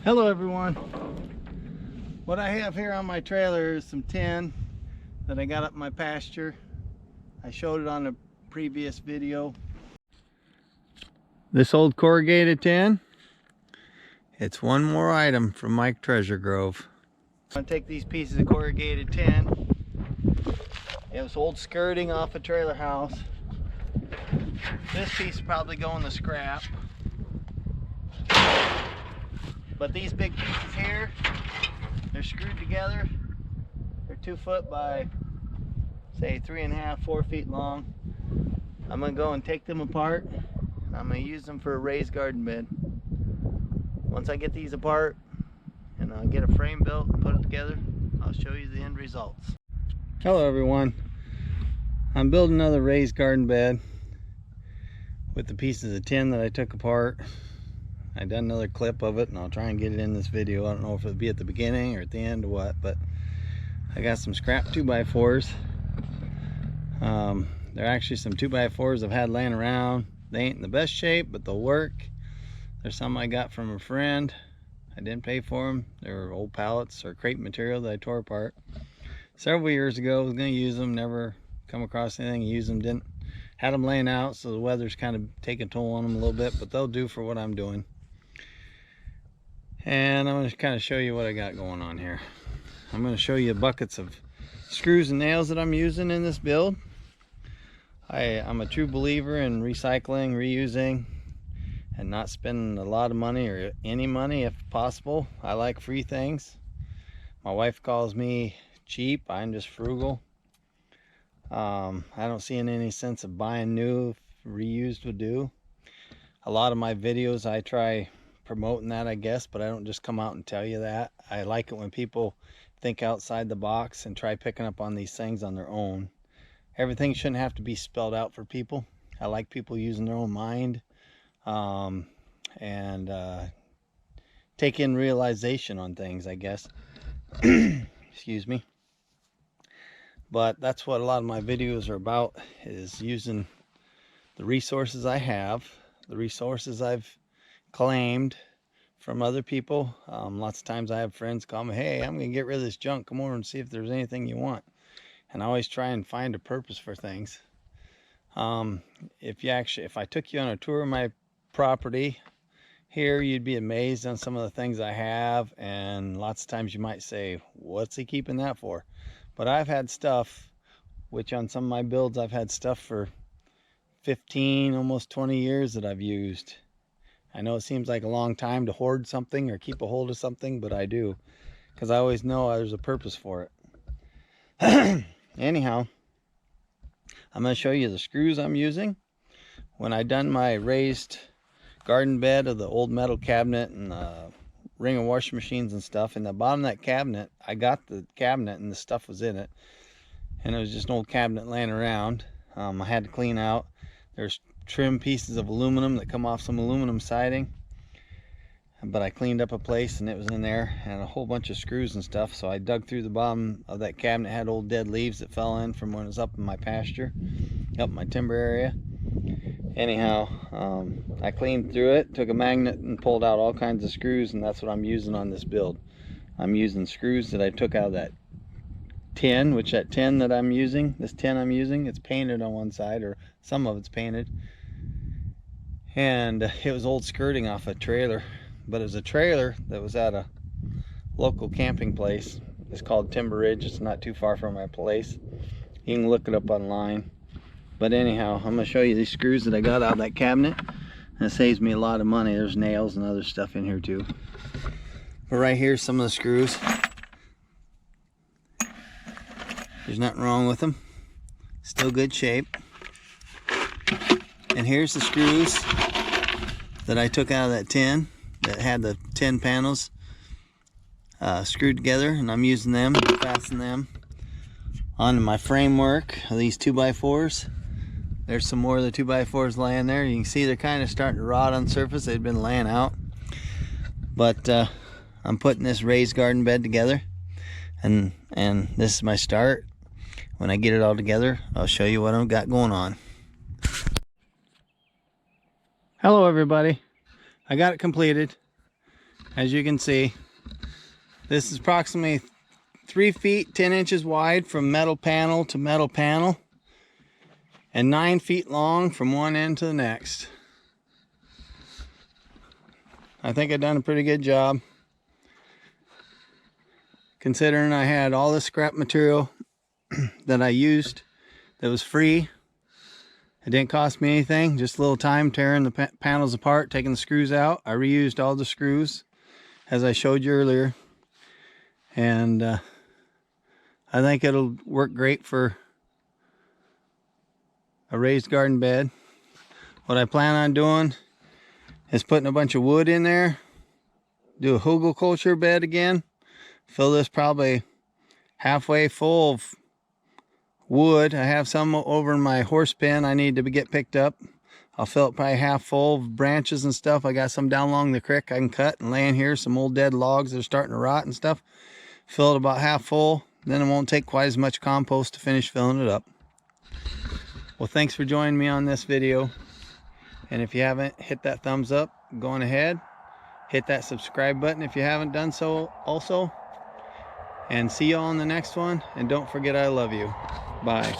Hello everyone. What I have here on my trailer is some tin that I got up in my pasture. I showed it on a previous video. This old corrugated tin, it's one more item from my treasure grove. I'm going to take these pieces of corrugated tin. It was old skirting off a trailer house. This piece is probably going to scrap. But these big pieces here, they're screwed together. They're 2 foot by, say, 3.5, 4 feet long. I'm gonna go and take them apart. I'm gonna use them for a raised garden bed. Once I get these apart and I'll get a frame built and put it together, I'll show you the end results. Hello everyone. I'm building another raised garden bed with the pieces of tin that I took apart. I done another clip of it and I'll try and get it in this video. I don't know if it'll be at the beginning or at the end or what, but I got some scrap 2x4s. They're actually some 2x4s I've had laying around. They ain't in the best shape, but they'll work. There's some I got from a friend. I didn't pay for them. They were old pallets or crate material that I tore apart several years ago. I was going to use them, never come across anything, use them, didn't. Had them laying out, so the weather's kind of taking a toll on them a little bit, but they'll do for what I'm doing. And I'm going to kind of show you what I got going on here. I'm going to show you buckets of screws and nails that I'm using in this build. I'm a true believer in recycling, reusing, and not spending a lot of money or any money if possible. I like free things. My wife calls me cheap. I'm just frugal. I don't see any sense of buying new. Reused would do. A lot of my videos I try promoting that, I guess, but I don't just come out and tell you that. I like it when people think outside the box and try picking up on these things on their own. Everything shouldn't have to be spelled out for people. I like people using their own mind and take in realization on things, I guess. Excuse me. But that's what a lot of my videos are about, is using the resources I have, the resources I've claimed from other people. Lots of times I have friends call me, hey, I'm gonna get rid of this junk, come over and see if there's anything you want. And I always try and find a purpose for things. If I took you on a tour of my property here, you'd be amazed on some of the things I have, and lots of times you might say, what's he keeping that for? But I've had stuff, which on some of my builds I've had stuff for 15, almost 20 years that I've used. I know it seems like a long time to hoard something or keep a hold of something, but I do, because I always know there's a purpose for it. Anyhow, I'm going to show you the screws I'm using. When I done my raised garden bed of the old metal cabinet and ring of washing machines and stuff, in the bottom of that cabinet, I got the cabinet and the stuff was in it, and it was just an old cabinet laying around. I had to clean out. There's trim pieces of aluminum that come off some aluminum siding, but I cleaned up a place and it was in there, and a whole bunch of screws and stuff. So I dug through the bottom of that cabinet. It had old dead leaves that fell in from when it was up in my pasture, up in my timber area. Anyhow, I cleaned through it, took a magnet and pulled out all kinds of screws, and that's what I'm using on this build. I'm using screws that I took out of that tin, which that tin that I'm using, this tin I'm using, it's painted on one side, or some of it's painted. And it was old skirting off a trailer, but it was a trailer that was at a local camping place. It's called Timber Ridge. It's not too far from my place. You can look it up online. But anyhow, I'm going to show you these screws that I got out of that cabinet. And it saves me a lot of money. There's nails and other stuff in here too. But right here's some of the screws. There's nothing wrong with them. Still good shape. And here's the screws that I took out of that tin that had the tin panels screwed together, and I'm using them to fasten them onto my framework of these 2x4s. There's some more of the 2x4s laying there. You can see they're kind of starting to rot on the surface. They've been laying out. But I'm putting this raised garden bed together, and this is my start. When I get it all together, I'll show you what I've got going on. Hello everybody. I got it completed. As you can see, this is approximately 3 feet 10 inches wide from metal panel to metal panel, and 9 feet long from one end to the next. I think I've done a pretty good job, considering I had all this scrap material that I used that was free. It didn't cost me anything, just a little time tearing the panels apart, taking the screws out. I reused all the screws as I showed you earlier, and I think it'll work great for a raised garden bed. What I plan on doing is putting a bunch of wood in there, do a Hugelkulture bed again, fill this probably halfway full of wood. I have some over in my horse pen I need to get picked up. I'll fill it probably half full of branches and stuff. I got some down along the creek I can cut and lay in here, some old dead logs that are starting to rot and stuff. Fill it about half full, then it won't take quite as much compost to finish filling it up. Well, thanks for joining me on this video, and if you haven't hit that thumbs up, go on ahead, hit that subscribe button if you haven't done so also, and see you all in the next one. And don't forget, I love you. Bye.